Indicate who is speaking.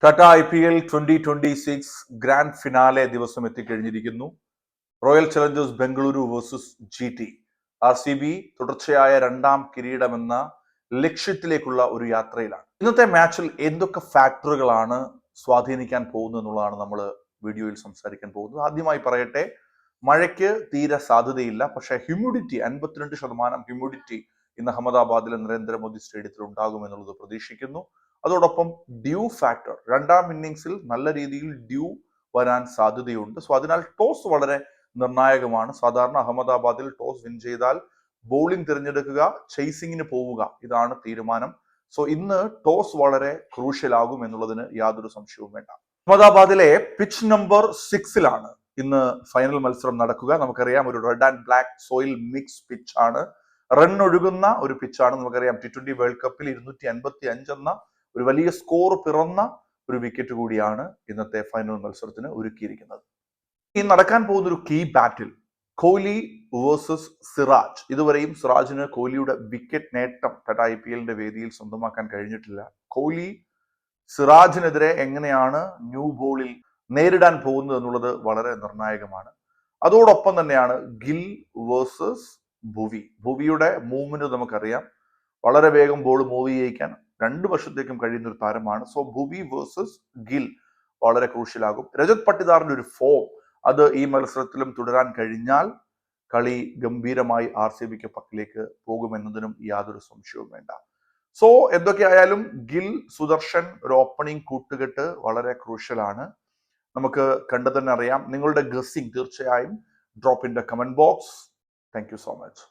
Speaker 1: Tata IPL 2026 grand finale ദിവസം എത്തിക്കഴിഞ്ഞിരിക്കുന്നു. Royal Challengers Bengaluru versus GT. RCB തുടർച്ചയായ രണ്ടാം കിരീടമെന്ന ലക്ഷ്യത്തിലേക്കുള്ള ഒരു യാത്രയിലാണ്. ഇന്നത്തെ മാച്ചിൽ എന്തൊക്കെ ഫാക്ടറുകളാണ് സ്വാധീനിക്കാൻ പോകുന്നത് എന്നുള്ളതാണ് നമ്മൾ വീഡിയോയിൽ സംസാരിക്കാൻ പോകുന്നത്. ആദ്യമായി പറയട്ടെ, മഴയ്ക്ക് തീരെ സാധ്യതയില്ല. പക്ഷേ ഹ്യൂമിഡിറ്റി 52% ഹ്യൂമിഡിറ്റി ഇന്ന് അഹമ്മദാബാദിലെ നരേന്ദ്രമോദി സ്റ്റേഡിയത്തിൽ ഉണ്ടാകുമെന്നുള്ളത് പ്രതീക്ഷിക്കുന്നു. അതോടൊപ്പം ഡ്യൂ ഫാക്ടർ, രണ്ടാം ഇന്നിങ്സിൽ നല്ല രീതിയിൽ ഡ്യൂ വരാൻ സാധ്യതയുണ്ട്. സോ അതിനാൽ ടോസ് വളരെ നിർണായകമാണ്. സാധാരണ അഹമ്മദാബാദിൽ ടോസ് വിൻ ചെയ്താൽ ബോളിംഗ് തിരഞ്ഞെടുക്കുക, ചേസിങ്ങിന് പോവുക, ഇതാണ് തീരുമാനം. സോ ഇന്ന് ടോസ് വളരെ ക്രൂഷ്യൽ ആകും എന്നുള്ളതിന് യാതൊരു സംശയവും വേണ്ട. അഹമ്മദാബാദിലെ പിച്ച് നമ്പർ 6 ഇന്ന് ഫൈനൽ മത്സരം നടക്കുക. നമുക്കറിയാം, ഒരു red and black soil mix pitch ആണ്. റൺ ഒഴുകുന്ന ഒരു പിച്ചാണ്. നമുക്കറിയാം, T20 വേൾഡ് കപ്പിൽ 255 എന്ന ഒരു വലിയ സ്കോർ പിറന്ന ഒരു വിക്കറ്റ് കൂടിയാണ് ഇന്നത്തെ ഫൈനൽ മത്സരത്തിന് ഒരുക്കിയിരിക്കുന്നത്. ഈ നടക്കാൻ പോകുന്ന ഒരു കീ ബാറ്റിൽ കോഹ്ലി വേഴ്സസ് സിറാജ്. ഇതുവരെയും സിറാജിന് കോഹ്ലിയുടെ വിക്കറ്റ് നേട്ടം ടാറ്റ IPL വേദിയിൽ സ്വന്തമാക്കാൻ കഴിഞ്ഞിട്ടില്ല. കോഹ്ലി സിറാജിനെതിരെ എങ്ങനെയാണ് ന്യൂ ബോളിൽ നേരിടാൻ പോകുന്നത് എന്നുള്ളത് വളരെ നിർണായകമാണ്. അതോടൊപ്പം തന്നെയാണ് ഗിൽ വേഴ്സസ് ഭുവി. ഭുവിയുടെ മൂവ്മെന്റ് നമുക്കറിയാം, വളരെ വേഗം ബോൾ മൂവ് ചെയ്യിക്കാൻ രണ്ടു വർഷത്തേക്കും കഴിയുന്ന ഒരു താരമാണ്. സോ ഭുവി വേഴ്സസ് ഗിൽ വളരെ ക്രൂഷ്യലാകും. രജത് പട്ടിദാറിന്റെ ഒരു ഫോം, അത് ഈ മത്സരത്തിലും തുടരാൻ കഴിഞ്ഞാൽ കളി ഗംഭീരമായി RCBക്ക് പക്കിലേക്ക് പോകുമെന്നതിനും യാതൊരു സംശയവും വേണ്ട. സോ എന്തൊക്കെയായാലും ഗിൽ സുദർശൻ ഒരു ഓപ്പണിംഗ് കൂട്ടുകെട്ട് വളരെ ക്രൂഷ്യലാണ്. നമുക്ക് കണ്ടു തന്നെ അറിയാം. നിങ്ങളുടെ ഗസ്സിംഗ് തീർച്ചയായും drop in the comment box. Thank you so much.